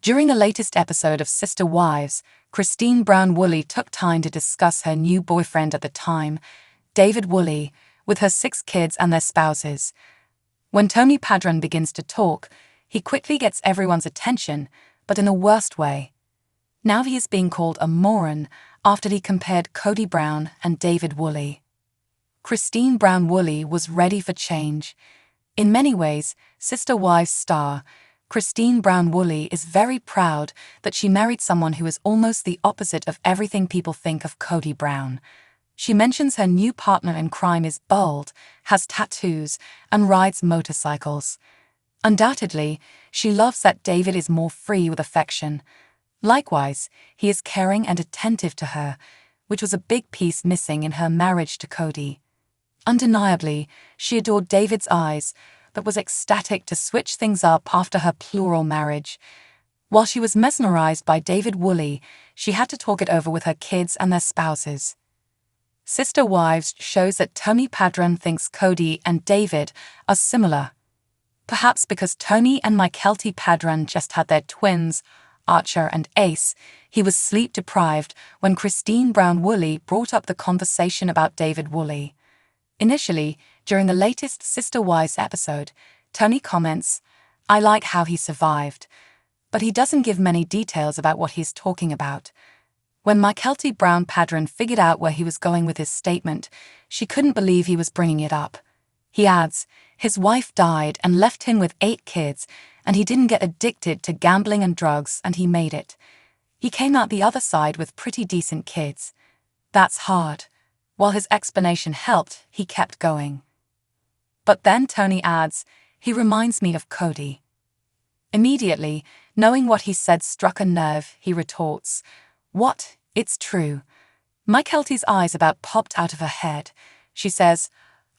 During the latest episode of Sister Wives, Christine Brown Woolley took time to discuss her new boyfriend at the time, David Woolley, with her 6 kids and their spouses. When Tony Padron begins to talk, he quickly gets everyone's attention, but in a worst way. Now he is being called a moron after he compared Kody Brown and David Woolley. Christine Brown Woolley was ready for change. In many ways, Sister Wives star Christine Brown Woolley is very proud that she married someone who is almost the opposite of everything people think of Kody Brown. She mentions her new partner in crime is bald, has tattoos, and rides motorcycles. Undoubtedly, she loves that David is more free with affection. Likewise, he is caring and attentive to her, which was a big piece missing in her marriage to Kody. Undeniably, she adored David's eyes, but was ecstatic to switch things up after her plural marriage. While she was mesmerized by David Woolley, she had to talk it over with her kids and their spouses. Sister Wives shows that Tony Padron thinks Kody and David are similar. Perhaps because Tony and Mykelti Padron just had their twins, Archer and Ace, he was sleep-deprived when Christine Brown Woolley brought up the conversation about David Woolley. Initially, during the latest Sister Wives episode, Tony comments, "I like how he survived," but he doesn't give many details about what he's talking about. When Mykelti Brown Padron figured out where he was going with his statement, she couldn't believe he was bringing it up. He adds, his wife died and left him with 8 kids, and he didn't get addicted to gambling and drugs, and he made it. He came out the other side with pretty decent kids. That's hard. While his explanation helped, he kept going. But then Tony adds, he reminds me of Kody. Immediately, knowing what he said struck a nerve, he retorts, "What? It's true." Mykelti's eyes about popped out of her head. She says,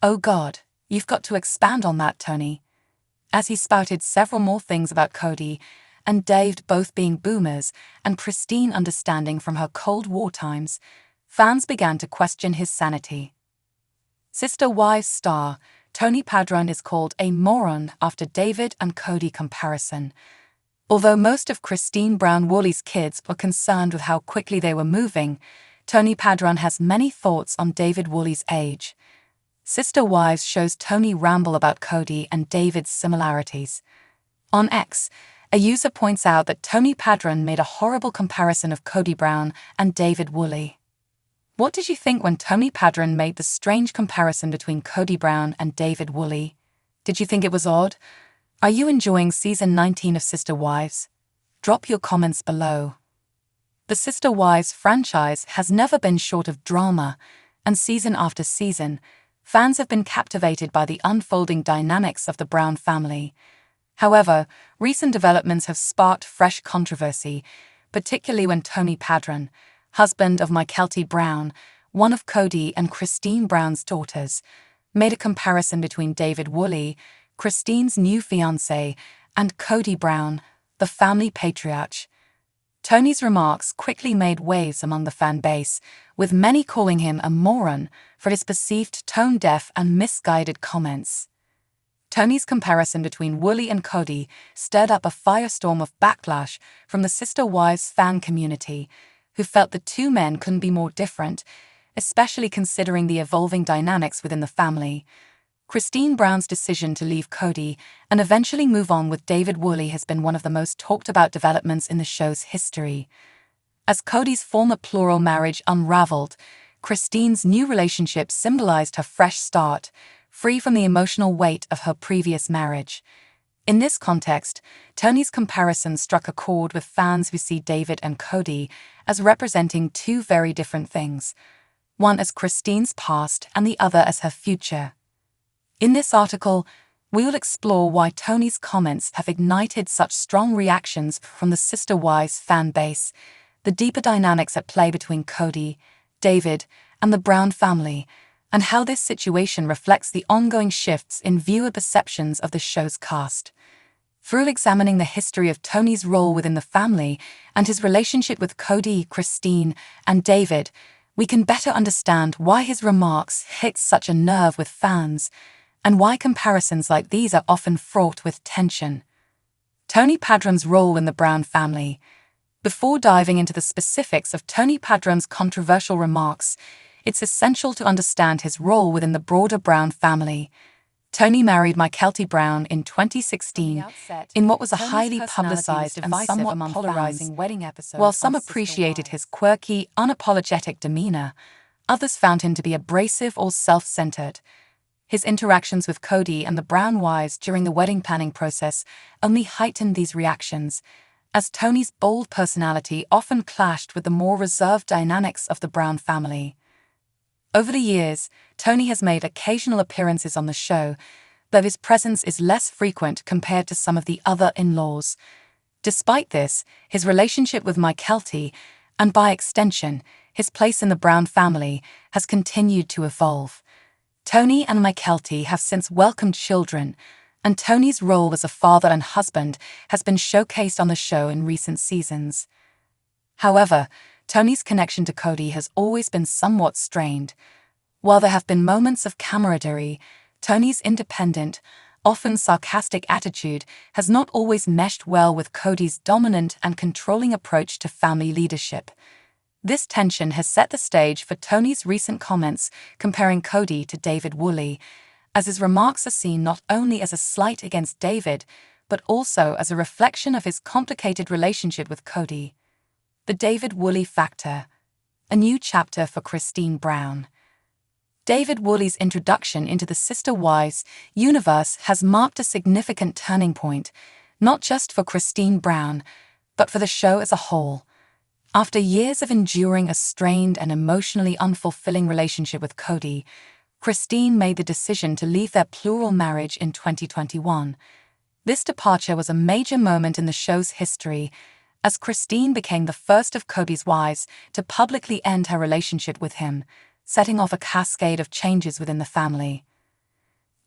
"Oh God, you've got to expand on that, Tony." As he spouted several more things about Kody and Dave both being boomers and pristine understanding from her Cold War times, fans began to question his sanity. Sister Wives star Tony Padron is called a moron after David and Kody comparison. Although most of Christine Brown Woolley's kids were concerned with how quickly they were moving, Tony Padron has many thoughts on David Woolley's age. Sister Wives shows Tony ramble about Kody and David's similarities. On X, a user points out that Tony Padron made a horrible comparison of Kody Brown and David Woolley. What did you think when Tony Padron made the strange comparison between Kody Brown and David Woolley? Did you think it was odd? Are you enjoying Season 19 of Sister Wives? Drop your comments below. The Sister Wives franchise has never been short of drama, and season after season, fans have been captivated by the unfolding dynamics of the Brown family. However, recent developments have sparked fresh controversy, particularly when Tony Padron, husband of Mykelti Brown, one of Kody and Christine Brown's daughters, made a comparison between David Woolley, Christine's new fiancé, and Kody Brown, the family patriarch. Tony's remarks quickly made waves among the fan base, with many calling him a moron for his perceived tone-deaf and misguided comments. Tony's comparison between Woolley and Kody stirred up a firestorm of backlash from the Sister Wives fan community, who felt the two men couldn't be more different, especially considering the evolving dynamics within the family. Christine Brown's decision to leave Kody and eventually move on with David Woolley has been one of the most talked about developments in the show's history. As Kody's former plural marriage unraveled, Christine's new relationship symbolized her fresh start, free from the emotional weight of her previous marriage. In this context, Tony's comparison struck a chord with fans who see David and Kody as representing two very different things, one as Christine's past and the other as her future. In this article, we will explore why Tony's comments have ignited such strong reactions from the Sister Wives fan base, the deeper dynamics at play between Kody, David, and the Brown family, and how this situation reflects the ongoing shifts in viewer perceptions of the show's cast. Through examining the history of Tony's role within the family and his relationship with Kody, Christine, and David, we can better understand why his remarks hit such a nerve with fans, and why comparisons like these are often fraught with tension. Tony Padron's role in the Brown family. Before diving into the specifics of Tony Padron's controversial remarks, it's essential to understand his role within the broader Brown family. Tony married Kody Brown in 2016 in what was a highly publicized and somewhat polarizing wedding episode. While some appreciated his quirky, unapologetic demeanor, others found him to be abrasive or self-centered. His interactions with Kody and the Brown wives during the wedding planning process only heightened these reactions, as Tony's bold personality often clashed with the more reserved dynamics of the Brown family. Over the years, Tony has made occasional appearances on the show, though his presence is less frequent compared to some of the other in-laws. Despite this, his relationship with Kody, and by extension, his place in the Brown family, has continued to evolve. Tony and Kody have since welcomed children, and Tony's role as a father and husband has been showcased on the show in recent seasons. However, Tony's connection to Kody has always been somewhat strained. While there have been moments of camaraderie, Tony's independent, often sarcastic attitude has not always meshed well with Kody's dominant and controlling approach to family leadership. This tension has set the stage for Tony's recent comments comparing Kody to David Woolley, as his remarks are seen not only as a slight against David, but also as a reflection of his complicated relationship with Kody. The David Woolley factor. A new chapter for Christine Brown. David Woolley's introduction into the Sister Wives universe has marked a significant turning point, not just for Christine Brown, but for the show as a whole. After years of enduring a strained and emotionally unfulfilling relationship with Kody, Christine made the decision to leave their plural marriage in 2021. This departure was a major moment in the show's history, as Christine became the first of Kody's wives to publicly end her relationship with him, setting off a cascade of changes within the family.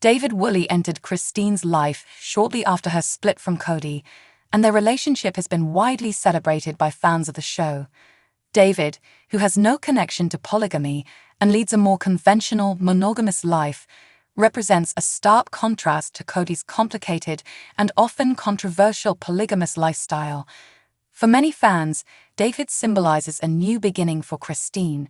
David Woolley entered Christine's life shortly after her split from Kody, and their relationship has been widely celebrated by fans of the show. David, who has no connection to polygamy and leads a more conventional, monogamous life, represents a stark contrast to Kody's complicated and often controversial polygamous lifestyle. For many fans, David symbolizes a new beginning for Christine,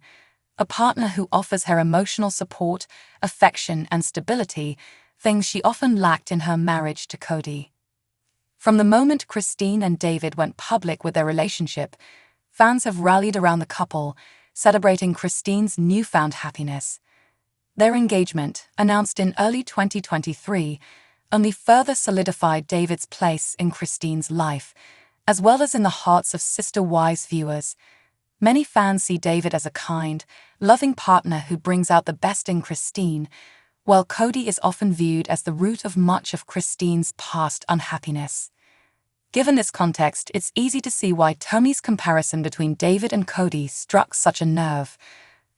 a partner who offers her emotional support, affection, and stability, things she often lacked in her marriage to Kody. From the moment Christine and David went public with their relationship, fans have rallied around the couple, celebrating Christine's newfound happiness. Their engagement, announced in early 2023, only further solidified David's place in Christine's life, as well as in the hearts of Sister Wives viewers. Many fans see David as a kind, loving partner who brings out the best in Christine, while Kody is often viewed as the root of much of Christine's past unhappiness. Given this context, it's easy to see why Tony's comparison between David and Kody struck such a nerve.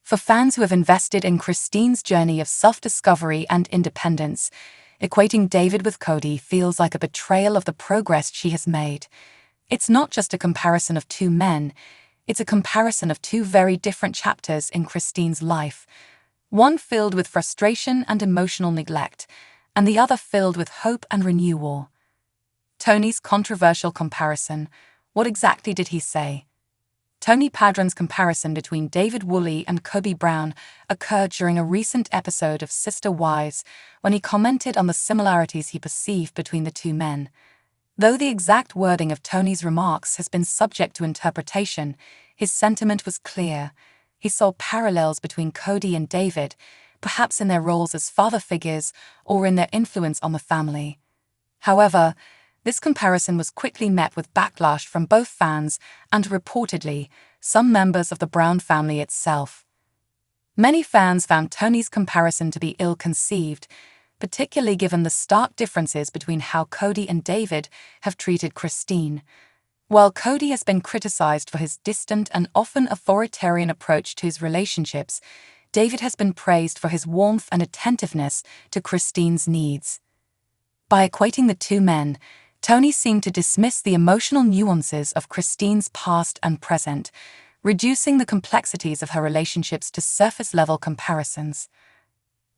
For fans who have invested in Christine's journey of self-discovery and independence, equating David with Kody feels like a betrayal of the progress she has made. It's not just a comparison of two men, it's a comparison of two very different chapters in Christine's life, one filled with frustration and emotional neglect, and the other filled with hope and renewal. Tony's controversial comparison. What exactly did he say? Tony Padron's comparison between David Woolley and Kody Brown occurred during a recent episode of Sister Wives, when he commented on the similarities he perceived between the two men. Though the exact wording of Tony's remarks has been subject to interpretation, his sentiment was clear. He saw parallels between Kody and David, perhaps in their roles as father figures or in their influence on the family. However, this comparison was quickly met with backlash from both fans and, reportedly, some members of the Brown family itself. Many fans found Tony's comparison to be ill-conceived, particularly given the stark differences between how Kody and David have treated Christine. While Kody has been criticized for his distant and often authoritarian approach to his relationships, David has been praised for his warmth and attentiveness to Christine's needs. By equating the two men, Tony seemed to dismiss the emotional nuances of Christine's past and present, reducing the complexities of her relationships to surface-level comparisons.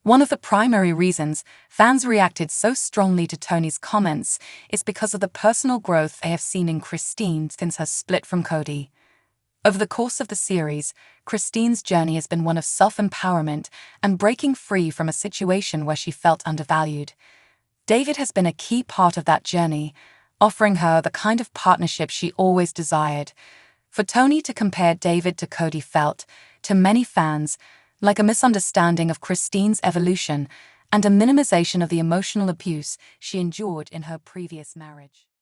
One of the primary reasons fans reacted so strongly to Tony's comments is because of the personal growth they have seen in Christine since her split from Kody. Over the course of the series, Christine's journey has been one of self-empowerment and breaking free from a situation where she felt undervalued. David has been a key part of that journey, offering her the kind of partnership she always desired. For Tony to compare David to Kody felt, to many fans, like a misunderstanding of Christine's evolution and a minimization of the emotional abuse she endured in her previous marriage.